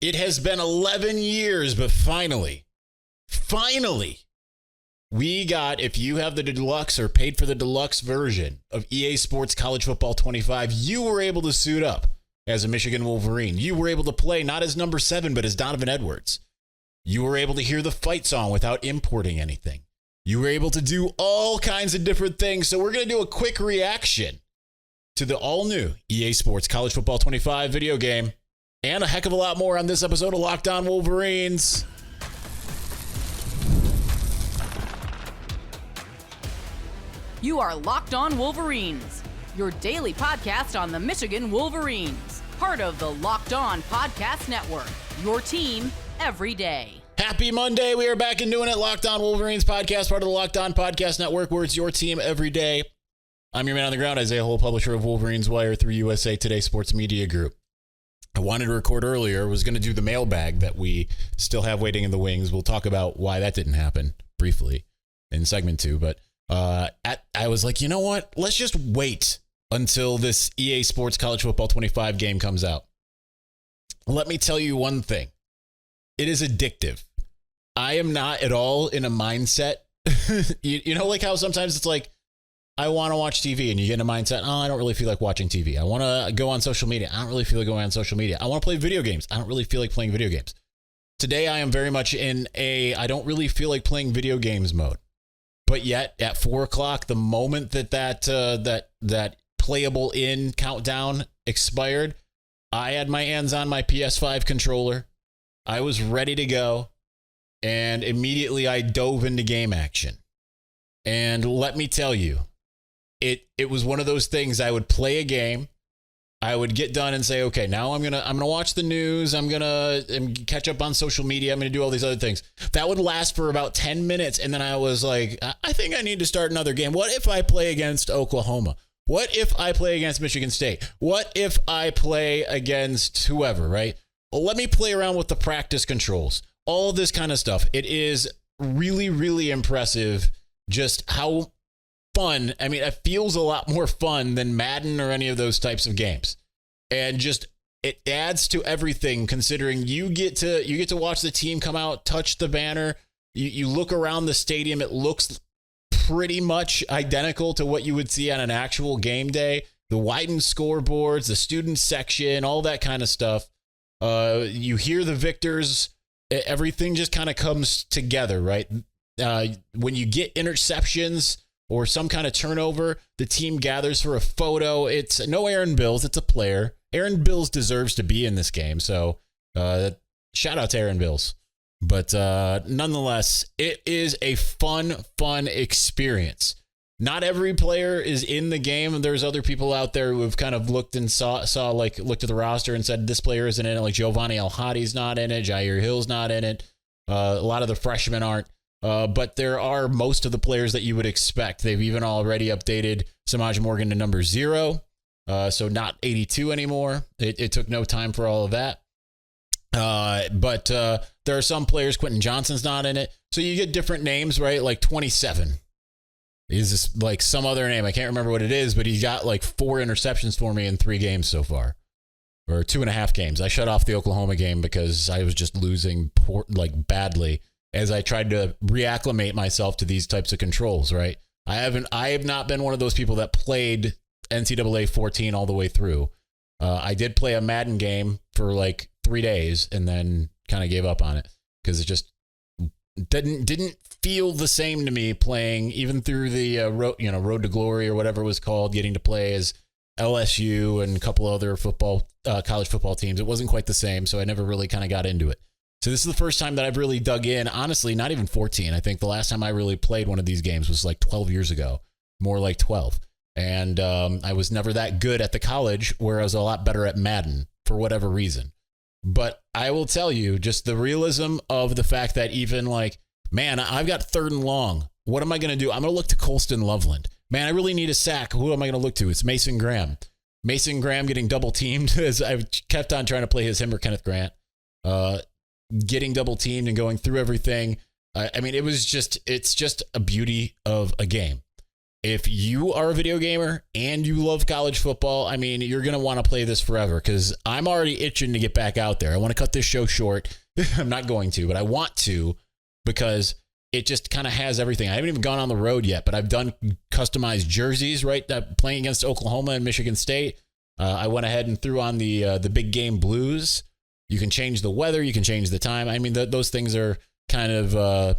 It has been 11 years, but finally, we got, if you have the deluxe or paid for the deluxe version of EA Sports College Football 25, you were able to suit up as a Michigan Wolverine. You were able to play not as number 7, but as Donovan Edwards. You were able to hear the fight song without importing anything. You were able to do all kinds of different things. So we're going to do a quick reaction to the all-new EA Sports College Football 25 video game and a heck of a lot more on this episode of Locked On Wolverines. You are Locked On Wolverines, your daily podcast on the Michigan Wolverines, part of the Locked On Podcast Network, your team every day. Happy Monday. We are back and doing it. Locked On Wolverines podcast, part of the Locked On Podcast Network, where it's your team every day. I'm your man on the ground, Isaiah Hull, publisher of Wolverines Wire through USA Today Sports Media Group. I wanted to record earlier, was going to do the mailbag that we still have waiting in the wings. We'll talk about why that didn't happen briefly in segment 2, but I was like, you know what? Let's just wait until this EA Sports College Football 25 game comes out. Let me tell you one thing. It is addictive. I am not at all in a mindset. you know, like how sometimes it's like, I want to watch TV and you get in a mindset, oh, I don't really feel like watching TV. I want to go on social media. I don't really feel like going on social media. I want to play video games. I don't really feel like playing video games. Today, I am very much in I don't really feel like playing video games mode. But yet, at 4 o'clock, the moment that playable in countdown expired, I had my hands on my PS5 controller. I was ready to go. And immediately I dove into game action. And let me tell you, it was one of those things. I would play a game, I would get done and say, okay, now I'm gonna watch the news, I'm gonna catch up on social media, I'm gonna do all these other things. That would last for about 10 minutes, and then I was like, I think I need to start another game. What if I play against Oklahoma? What if I play against Michigan State? What if I play against whoever, right? Well, let me play around with the practice controls. All this kind of stuff. It is really, really impressive just how fun. I mean, it feels a lot more fun than Madden or any of those types of games. And just it adds to everything, considering you get to watch the team come out, touch the banner. You look around the stadium, it looks pretty much identical to what you would see on an actual game day. The widened scoreboards, the student section, all that kind of stuff. You hear the victors. Everything just kind of comes together, right? When you get interceptions or some kind of turnover, the team gathers for a photo. It's no Aaron Bills. It's a player. Aaron Bills deserves to be in this game. So shout out to Aaron Bills. But nonetheless, it is a fun experience. Not every player is in the game. There's other people out there who have kind of looked and looked at the roster and said, this player isn't in it. Like Giovanni El-Hadi's not in it. Jair Hill's not in it. A lot of the freshmen aren't. But there are most of the players that you would expect. They've even already updated Samaj Morgan to number 0. So not 82 anymore. It took no time for all of that. But there are some players. Quentin Johnson's not in it. So you get different names, right? Like 27. Is this like some other name? I can't remember what it is, but he got like 4 interceptions for me in 3 games so far, or 2.5 games. I shut off the Oklahoma game because I was just losing badly as I tried to reacclimate myself to these types of controls. Right? I have not been one of those people that played NCAA 14 all the way through. I did play a Madden game for like 3 days and then kind of gave up on it because it just didn't feel the same to me playing even through the Road to Glory or whatever it was called, getting to play as LSU and a couple other college football teams. It wasn't quite the same, so I never really kind of got into it. So this is the first time that I've really dug in. Honestly, not even 14. I think the last time I really played one of these games was like 12 years ago, more like 12. And I was never that good at the college, where I was a lot better at Madden for whatever reason. But I will tell you, just the realism of the fact that even like, man, I've got 3rd and long. What am I going to do? I'm going to look to Colston Loveland. Man, I really need a sack. Who am I going to look to? It's Mason Graham. Mason Graham getting double teamed as I've kept on trying to play him or Kenneth Grant. Getting double teamed and going through everything. I mean, it's just a beauty of a game. if you are a video gamer and you love college football, I mean, you're going to want to play this forever because I'm already itching to get back out there. I want to cut this show short. I'm not going to, but I want to because it just kind of has everything. I haven't even gone on the road yet, but I've done customized jerseys, right? Playing against Oklahoma and Michigan State. I went ahead and threw on the big game blues. You can change the weather. You can change the time. I mean, those things are kind of,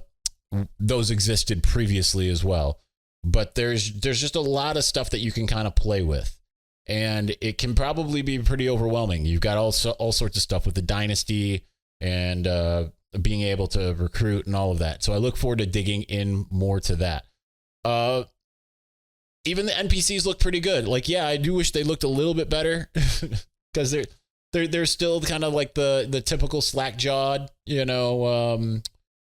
those existed previously as well. But there's just a lot of stuff that you can kind of play with. And it can probably be pretty overwhelming. You've got all sorts of stuff with the dynasty and being able to recruit and all of that. So I look forward to digging in more to that. Even the NPCs look pretty good. Like, yeah, I do wish they looked a little bit better because they're still kind of like the typical slack-jawed,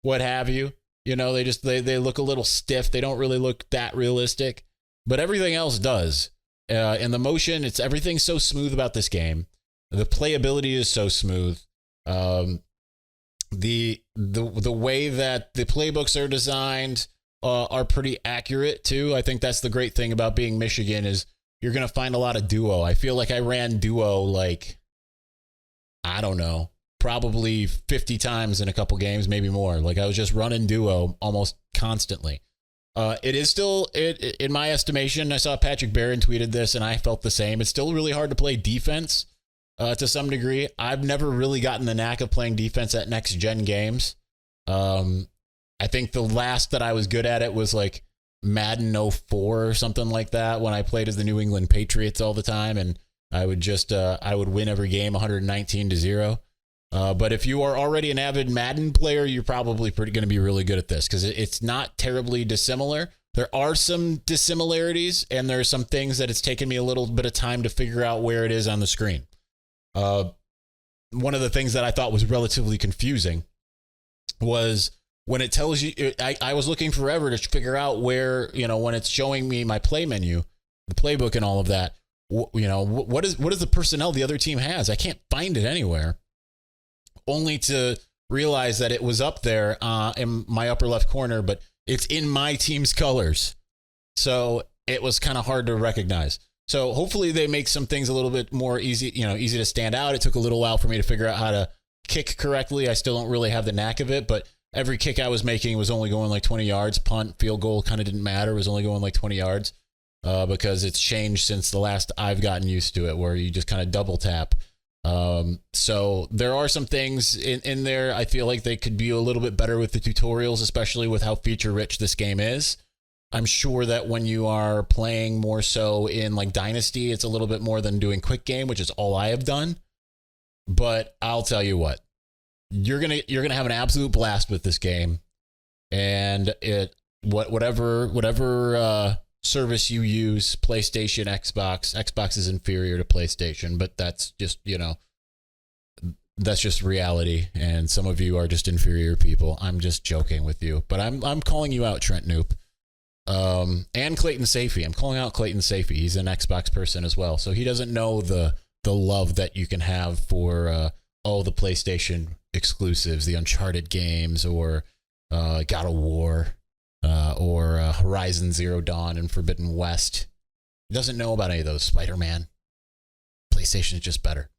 what have you. They look a little stiff. They don't really look that realistic, but everything else does. And the motion, everything's so smooth about this game. The playability is so smooth. The way that the playbooks are designed are pretty accurate too. I think that's the great thing about being Michigan is you're going to find a lot of duo. I feel like I ran duo I don't know, probably 50 times in a couple games, maybe more. Like I was just running duo almost constantly. It is still, in my estimation, I saw Patrick Barron tweeted this and I felt the same. It's still really hard to play defense to some degree. I've never really gotten the knack of playing defense at next gen games. I think the last that I was good at it was like Madden 04 or something like that when I played as the New England Patriots all the time. And I would I would win every game 119-0. But if you are already an avid Madden player, you're probably going to be really good at this because it's not terribly dissimilar. There are some dissimilarities, and there are some things that it's taken me a little bit of time to figure out where it is on the screen. One of the things that I thought was relatively confusing was when it tells you, I was looking forever to figure out where, when it's showing me my play menu, the playbook and all of that, what is the personnel the other team has? I can't find it anywhere. Only to realize that it was up there in my upper left corner, but it's in my team's colors. So it was kind of hard to recognize. So hopefully they make some things a little bit more easy to stand out. It took a little while for me to figure out how to kick correctly. I still don't really have the knack of it, but every kick I was making was only going like 20 yards. Punt, field goal kind of didn't matter. It was only going like 20 yards because it's changed since the last I've gotten used to it, where you just kind of double tap. So there are some things in there. I feel like they could be a little bit better with the tutorials, especially with how feature rich this game is. I'm sure that when you are playing more so in like Dynasty, it's a little bit more than doing quick game, which is all I have done. But I'll tell you what, you're going to have an absolute blast with this game. And whatever service you use, PlayStation, Xbox is inferior to PlayStation, but that's just, that's just reality. And some of you are just inferior people. I'm just joking with you, but I'm calling you out, Trent Noop. And Clayton Safey. I'm calling out Clayton Safey. He's an Xbox person as well. So he doesn't know the love that you can have for all the PlayStation exclusives, the Uncharted games or God of War. Or Horizon Zero Dawn and Forbidden West. He doesn't know about any of those. Spider-Man. PlayStation is just better.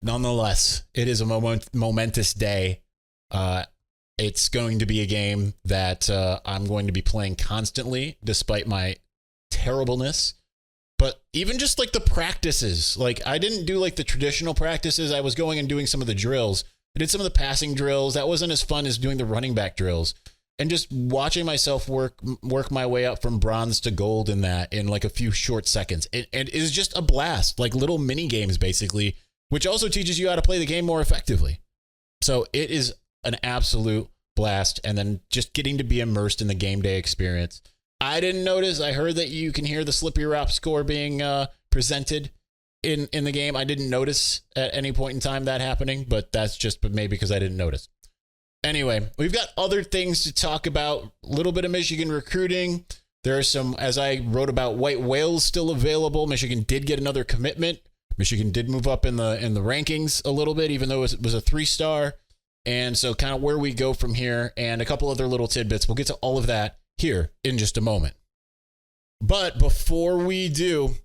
Nonetheless, it is a momentous day. It's going to be a game that I'm going to be playing constantly, despite my terribleness. But even just like the practices, like I didn't do like the traditional practices. I was going and doing some of the drills. I did some of the passing drills. That wasn't as fun as doing the running back drills. And just watching myself work my way up from bronze to gold in like a few short seconds. And it is just a blast, like little mini games basically, which also teaches you how to play the game more effectively. So it is an absolute blast. And then just getting to be immersed in the game day experience. I didn't notice. I heard that you can hear the Slippy Rop score being presented in the game. I didn't notice at any point in time that happening, but that's just maybe because I didn't notice. Anyway, we've got other things to talk about. A little bit of Michigan recruiting. There are some, as I wrote about, white whales still available. Michigan did get another commitment. Michigan did move up in the rankings a little bit, even though it was a 3-star. And so kind of where we go from here and a couple other little tidbits. We'll get to all of that here in just a moment. But before we do,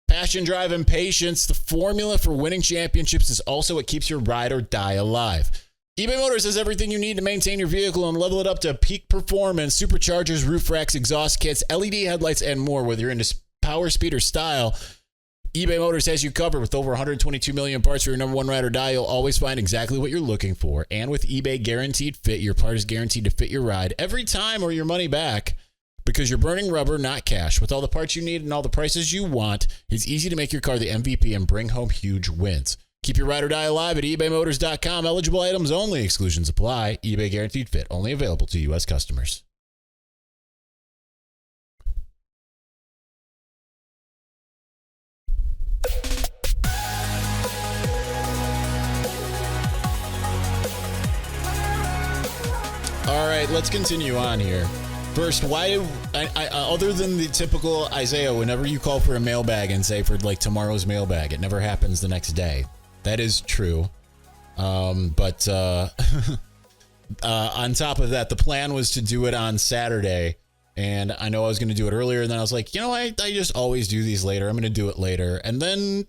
passion, drive, and patience, the formula for winning championships is also what keeps your ride or die alive. eBay Motors has everything you need to maintain your vehicle and level it up to peak performance. Superchargers, roof racks, exhaust kits, LED headlights, and more. Whether you're into power, speed, or style, eBay Motors has you covered. With over 122 million parts for your number one ride or die, you'll always find exactly what you're looking for. And with eBay Guaranteed Fit, your part is guaranteed to fit your ride every time or your money back, because you're burning rubber, not cash. With all the parts you need and all the prices you want, it's easy to make your car the MVP and bring home huge wins. Keep your ride or die alive at ebaymotors.com. Eligible items only. Exclusions apply. eBay Guaranteed Fit. Only available to U.S. customers. All right, let's continue on here. First, why, other than the typical Isaiah, whenever you call for a mailbag and say for like tomorrow's mailbag, it never happens the next day. That is true. But on top of that, the plan was to do it on Saturday. And I know I was going to do it earlier. And then I was like, I just always do these later. I'm going to do it later. And then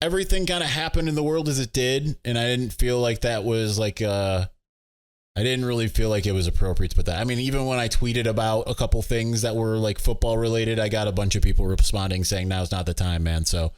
everything kind of happened in the world as it did. And I didn't feel like that was like, I didn't really feel like it was appropriate to put that. I mean, even when I tweeted about a couple things that were like football related, I got a bunch of people responding saying now's not the time, man. So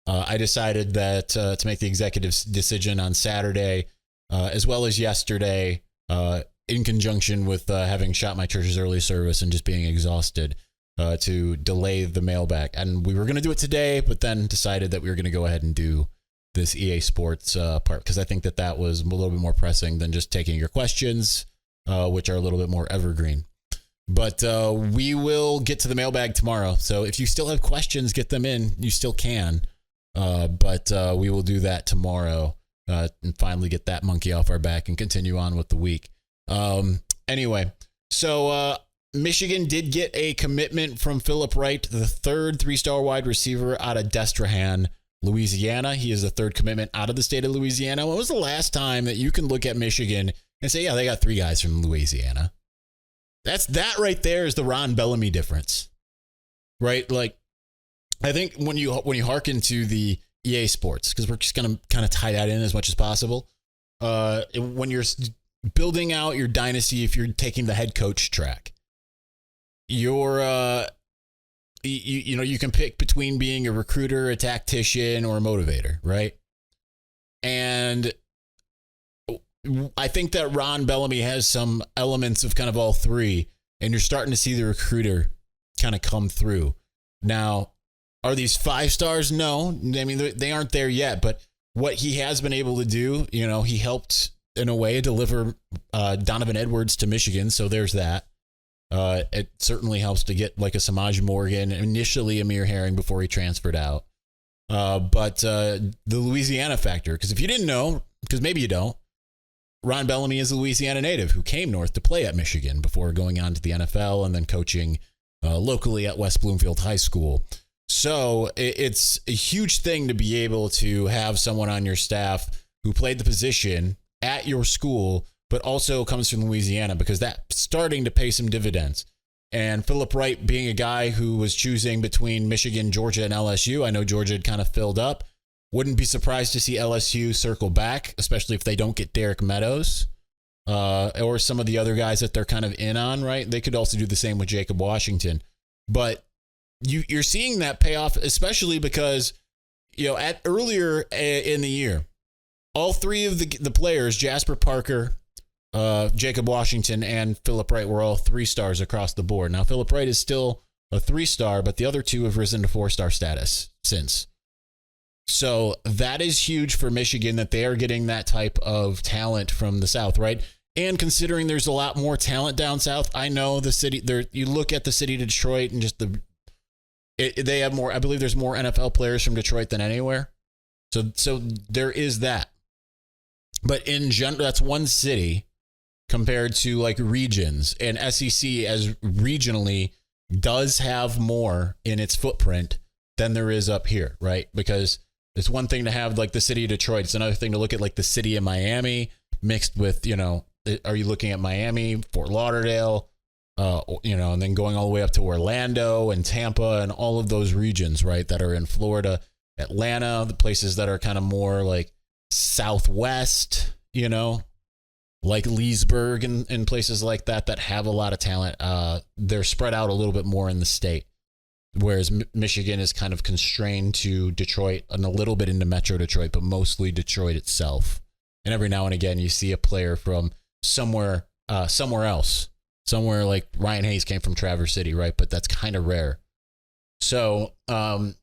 I decided that to make the executive decision on Saturday, as well as yesterday, in conjunction with having shot my church's early service and just being exhausted, to delay the mailback. And we were going to do it today, but then decided that we were going to go ahead and do this EA Sports part, because I think that was a little bit more pressing than just taking your questions, which are a little bit more evergreen. But we will get to the mailbag tomorrow. So if you still have questions, get them in. You still can. But we will do that tomorrow and finally get that monkey off our back and continue on with the week. Anyway, so Michigan did get a commitment from Philip Wright, the third 3-star wide receiver out of Destrehan, Louisiana. He is the third commitment out of the state of Louisiana. When was the last time that you can look at Michigan and say, yeah, they got 3 guys from Louisiana? That right there is the Ron Bellamy difference, right? Like, I think when you hearken to the EA Sports, because we're just going to kind of tie that in as much as possible. When you're building out your dynasty, if you're taking the head coach track, you're, you can pick between being a recruiter, a tactician, or a motivator, right? And I think that Ron Bellamy has some elements of kind of all three, and you're starting to see the recruiter kind of come through. Now, are these 5 stars? No. I mean, they aren't there yet, but what he has been able to do, he helped in a way deliver Donovan Edwards to Michigan. So there's that. It certainly helps to get like a Samaj Morgan, initially Amir Herring before he transferred out. But the Louisiana factor, because if you didn't know, because maybe you don't, Ron Bellamy is a Louisiana native who came north to play at Michigan before going on to the NFL and then coaching locally at West Bloomfield High School. So it's a huge thing to be able to have someone on your staff who played the position at your school, but also comes from Louisiana, because that's starting to pay some dividends. And Philip Wright being a guy who was choosing between Michigan, Georgia, and LSU. I know Georgia had kind of filled up. Wouldn't be surprised to see LSU circle back, especially if they don't get Derek Meadows or some of the other guys that they're kind of in on, right? They could also do the same with Jacob Washington. But you're seeing that pay off, especially because, at earlier in the year, all 3 of the players, Jasper Parker, Jacob Washington, and Philip Wright, were all 3 stars across the board. Now, Philip Wright is still a 3-star, but the other 2 have risen to 4-star status since. So that is huge for Michigan, that they are getting that type of talent from the South, right? And considering there's a lot more talent down South, I know the city there. You look at the city of Detroit and just they have more. I believe there's more NFL players from Detroit than anywhere. So there is that. But in general, that's one city compared to like regions, and SEC as regionally does have more in its footprint than there is up here, right? Because it's one thing to have like the city of Detroit. It's another thing to look at like the city of Miami mixed with, are you looking at Miami, Fort Lauderdale, And then going all the way up to Orlando and Tampa and all of those regions, right, that are in Florida, Atlanta, the places that are kind of more like Southwest, like Leesburg and places like that have a lot of talent. They're spread out a little bit more in the state, whereas Michigan is kind of constrained to Detroit and a little bit into Metro Detroit, but mostly Detroit itself. And every now and again, you see a player from somewhere else. Somewhere like Ryan Hayes came from Traverse City, right? But that's kind of rare. So the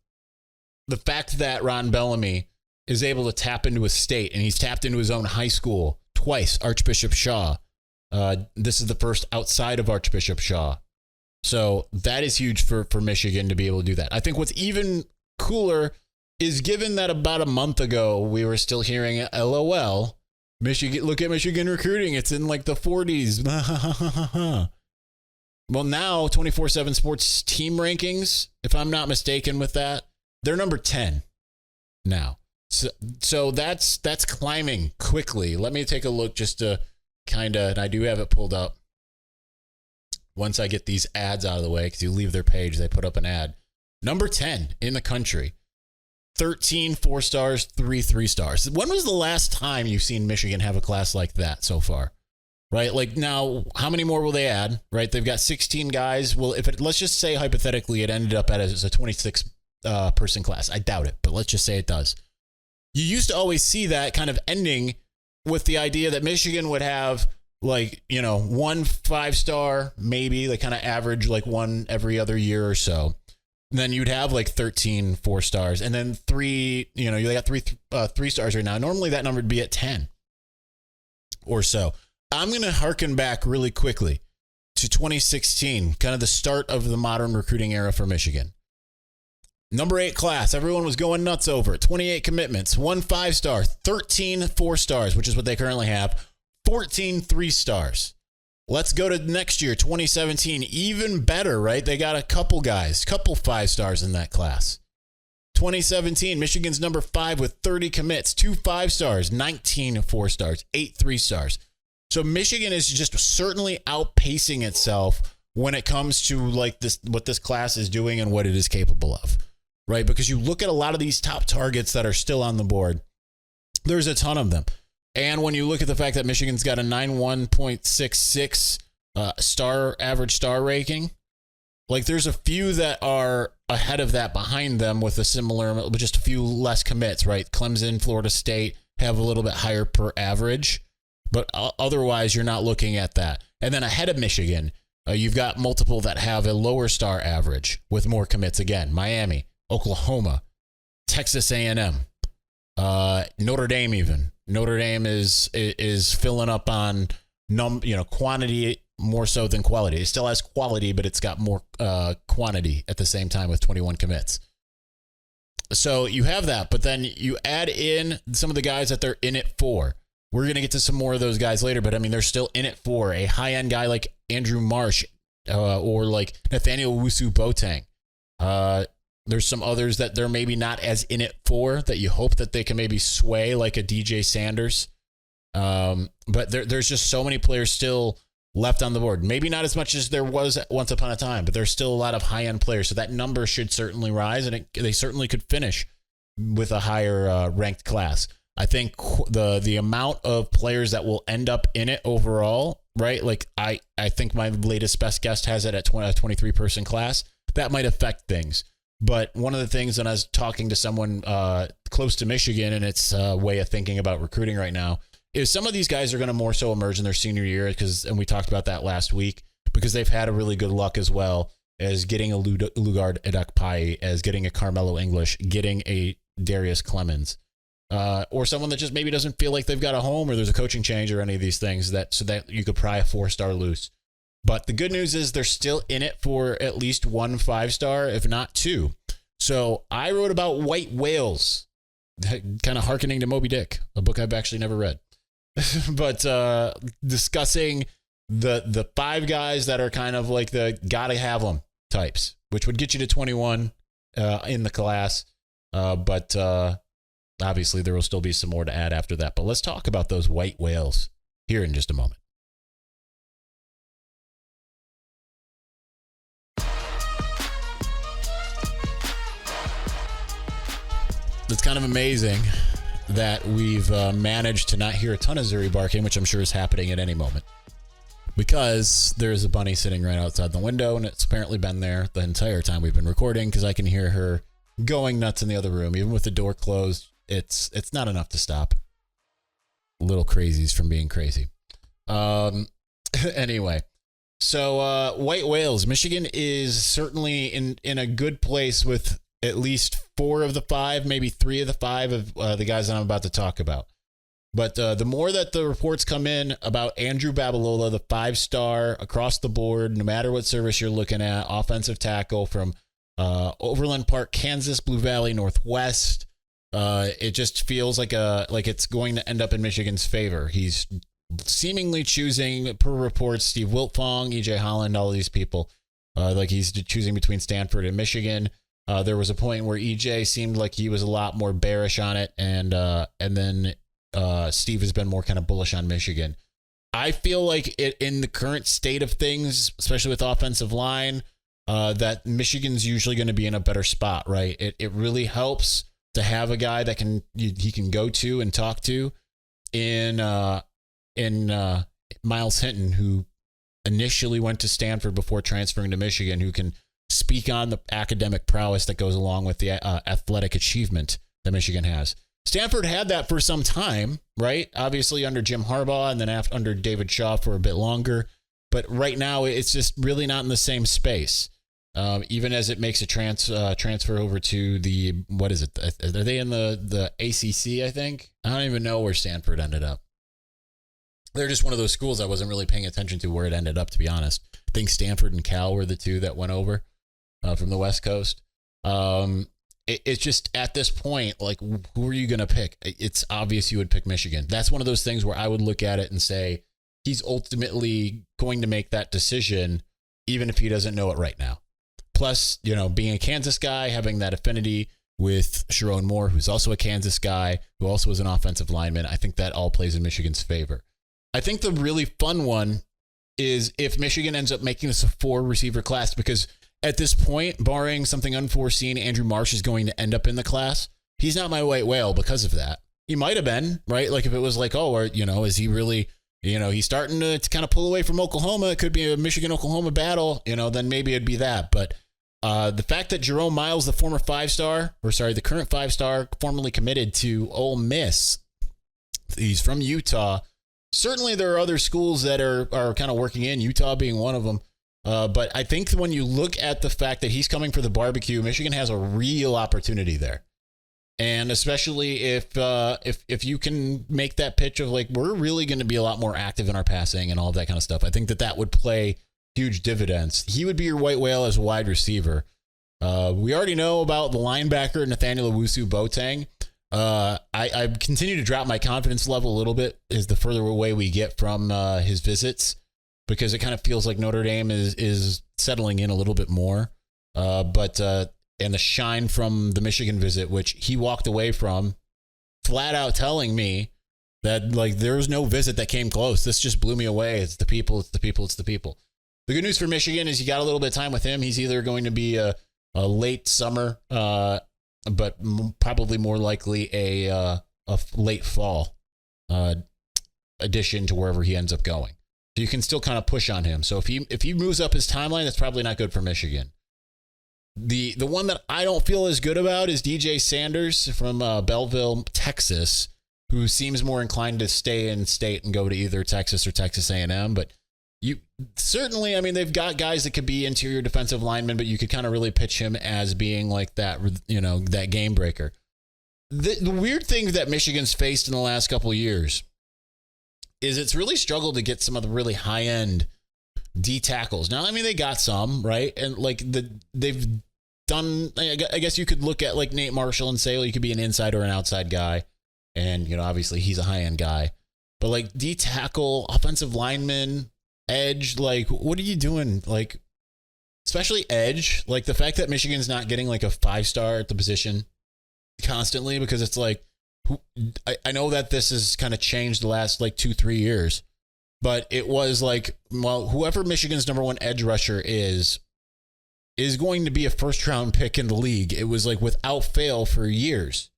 fact that Ron Bellamy is able to tap into a state, and he's tapped into his own high school twice, Archbishop Shaw. This is the first outside of Archbishop Shaw. So that is huge for Michigan to be able to do that. I think what's even cooler is, given that about a month ago, we were still hearing LOL, Michigan, look at Michigan recruiting. It's in like the 40s. Well, now 24/7 Sports team rankings, if I'm not mistaken with that, they're number 10 now. So that's climbing quickly. Let me take a look just to and I do have it pulled up. Once I get these ads out of the way, because you leave their page, they put up an ad. Number 10 in the country. 13 4 stars, 3 3 stars. When was the last time you've seen Michigan have a class like that so far? Right? Like, now, how many more will they add? Right? They've got 16 guys. Well, let's just say hypothetically it ended up as a 26 person class. I doubt it, but let's just say it does. You used to always see that kind of ending with the idea that Michigan would have, like, 1 5-star, maybe they kind of average like one every other year or so. And then you'd have like 13 4 stars, and then 3, you got 3 stars right now. Normally that number would be at 10 or so. I'm going to harken back really quickly to 2016, kind of the start of the modern recruiting era for Michigan. Number 8 class, everyone was going nuts over it. 28 commitments, 1 5-star, 13 4 stars, which is what they currently have, 14 3 stars. Let's go to next year, 2017. Even better, right? They got a couple 5 stars in that class. 2017, Michigan's number 5 with 30 commits, 2 5 stars, 19 4 stars, 8 3 stars. So Michigan is just certainly outpacing itself when it comes to like this, what this class is doing and what it is capable of, right? Because you look at a lot of these top targets that are still on the board, there's a ton of them. And when you look at the fact that Michigan's got a 91.66 average star ranking, like there's a few that are ahead of that behind them with a similar, just a few less commits, right? Clemson, Florida State have a little bit higher per average, but otherwise you're not looking at that. And then ahead of Michigan, you've got multiple that have a lower star average with more commits. Again, Miami, Oklahoma, Texas A&M, Notre Dame even. Notre Dame is filling up on quantity more so than quality. It still has quality, but it's got more quantity at the same time with 21 commits. So you have that, but then you add in some of the guys that they're in it for. We're going to get to some more of those guys later, but I mean, they're still in it for a high-end guy like Andrew Marsh or like Nathaniel Wusu-Boateng. There's some others that they're maybe not as in it for, that you hope that they can maybe sway, like a DJ Sanders. But there's just so many players still left on the board. Maybe not as much as there was once upon a time, but there's still a lot of high-end players. So that number should certainly rise, and they certainly could finish with a higher ranked class. I think the amount of players that will end up in it overall, right? Like I think my latest best guess has it at 23-person class. That might affect things. But one of the things, when I was talking to someone close to Michigan and its way of thinking about recruiting right now, is some of these guys are going to more so emerge in their senior year, and we talked about that last week, because they've had a really good luck as well as getting a Lugard Edakpai, as getting a Carmelo English, getting a Darius Clemens, or someone that just maybe doesn't feel like they've got a home, or there's a coaching change, or any of these things, so that you could pry a 4-star loose. But the good news is they're still in it for at least 1 5-star, if not 2. So I wrote about white whales, kind of hearkening to Moby Dick, a book I've actually never read. But discussing the 5 guys that are kind of like the gotta have them types, which would get you to 21 in the class. But obviously there will still be some more to add after that. But let's talk about those white whales here in just a moment. it's kind of amazing that we've managed to not hear a ton of Zuri barking, which I'm sure is happening at any moment. Because there's a bunny sitting right outside the window, and it's apparently been there the entire time we've been recording, because I can hear her going nuts in the other room. Even with the door closed, it's not enough to stop little crazies from being crazy. Anyway, so white whales. Michigan is certainly in a good place with at least 4 of the 5, maybe 3 of the 5 of the guys that I'm about to talk about. But the more that the reports come in about Andrew Babalola, the 5-star across the board, no matter what service you're looking at, offensive tackle from Overland Park, Kansas, Blue Valley, Northwest, it just feels like it's going to end up in Michigan's favor. He's seemingly choosing, per reports, Steve Wiltfong, EJ Holland, all of these people, like he's choosing between Stanford and Michigan. There was a point where EJ seemed like he was a lot more bearish on it, and then Steve has been more kind of bullish on Michigan. I feel like in the current state of things, especially with offensive line, that Michigan's usually going to be in a better spot, right? It really helps to have a guy that he can go to and talk to in Miles Hinton, who initially went to Stanford before transferring to Michigan, who can speak on the academic prowess that goes along with the athletic achievement that Michigan has. Stanford had that for some time, right? Obviously under Jim Harbaugh, and then under David Shaw for a bit longer. But right now, it's just really not in the same space. Even as it makes a transfer over to the, what is it? Are they in the ACC, I think? I don't even know where Stanford ended up. They're just one of those schools I wasn't really paying attention to where it ended up, to be honest. I think Stanford and Cal were the 2 that went over from the West Coast. It's just at this point, like, who are you going to pick? It's obvious you would pick Michigan. That's one of those things where I would look at it and say he's ultimately going to make that decision, even if he doesn't know it right now. Plus, being a Kansas guy, having that affinity with Sharon Moore, who's also a Kansas guy, who also is an offensive lineman, I think that all plays in Michigan's favor. I think the really fun one is if Michigan ends up making this a 4-receiver class, because at this point, barring something unforeseen, Andrew Marsh is going to end up in the class. He's not my white whale because of that. He might have been, right? Like if it was like, is he really, he's starting to kind of pull away from Oklahoma. It could be a Michigan-Oklahoma battle, then maybe it'd be that. But the fact that Jerome Miles, the current 5-star, formerly committed to Ole Miss, he's from Utah. Certainly there are other schools that are kind of working in, Utah being one of them. But I think when you look at the fact that he's coming for the barbecue, Michigan has a real opportunity there. And especially if you can make that pitch of like, we're really going to be a lot more active in our passing and all of that kind of stuff, I think that would play huge dividends. He would be your white whale as a wide receiver. We already know about the linebacker, Nathaniel Owusu-Boateng. I continue to drop my confidence level a little bit as the further away we get from his visits, because it kind of feels like Notre Dame is settling in a little bit more. And the shine from the Michigan visit, which he walked away from, flat out telling me that like there was no visit that came close. This just blew me away. It's the people. The good news for Michigan is you got a little bit of time with him. He's either going to be a late summer, but probably more likely a late fall addition to wherever he ends up going. So you can still kind of push on him. So if he moves up his timeline, that's probably not good for Michigan. The one that I don't feel as good about is DJ Sanders from Belleville, Texas, who seems more inclined to stay in state and go to either Texas or Texas A&M. But you certainly, I mean, they've got guys that could be interior defensive linemen, but you could kind of really pitch him as being like that, that game breaker. The weird thing that Michigan's faced in the last couple of years is it's really struggled to get some of the really high end D tackles. Now, I mean, they got some, right? And like they've done, I guess you could look at like Nate Marshall and say, well, you could be an inside or an outside guy. And, obviously he's a high end guy, but like D tackle, offensive lineman, edge, like what are you doing? Like, especially edge, like the fact that Michigan's not getting like a 5-star at the position constantly, because it's like, I know that this has kind of changed the last like 2-3 years, but it was like, well, whoever Michigan's number 1 edge rusher is going to be a first round pick in the league. It was like without fail for years.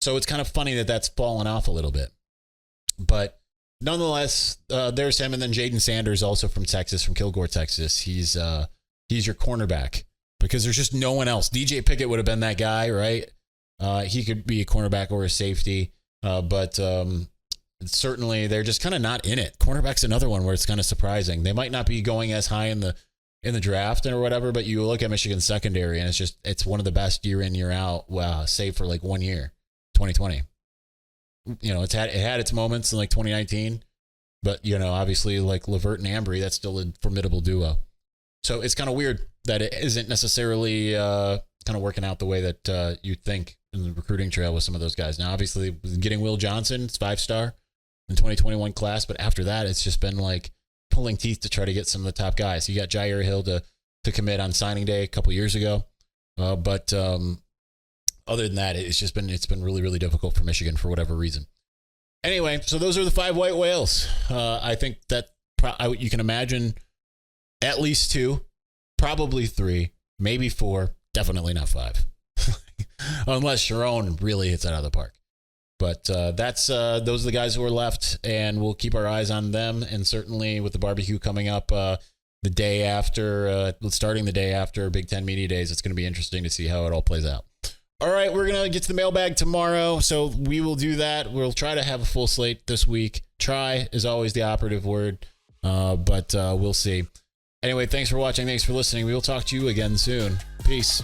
So it's kind of funny that that's fallen off a little bit. But nonetheless, there's him. And then Jaden Sanders, also from Texas, from Kilgore, Texas. He's your cornerback because there's just no one else. DJ Pickett would have been that guy, right? He could be a cornerback or a safety. But certainly they're just kind of not in it. Cornerback's another one where it's kind of surprising. They might not be going as high in the draft or whatever, but you look at Michigan's secondary and it's one of the best year in, year out, save for like 1 year, 2020. It had its moments in like 2019, but obviously like Levert and Ambry, that's still a formidable duo. So it's kind of weird that it isn't necessarily kind of working out the way that you'd think in the recruiting trail with some of those guys. Now, obviously, getting Will Johnson, it's 5-star in 2021 class, but after that, it's just been like pulling teeth to try to get some of the top guys. You got Jair Hill to commit on signing day a couple years ago, but other than that, it's been really, really difficult for Michigan for whatever reason. Anyway, so those are the 5 white whales. I think that you can imagine at least 2, probably 3, maybe 4, definitely not 5. Unless Sharon really hits it out of the park. But those are the guys who are left, and we'll keep our eyes on them. And certainly with the barbecue coming up the day after, starting the day after Big Ten Media Days, it's going to be interesting to see how it all plays out. All right, we're going to get to the mailbag tomorrow, so we will do that. We'll try to have a full slate this week. Try is always the operative word, but we'll see. Anyway, thanks for watching. Thanks for listening. We will talk to you again soon. Peace.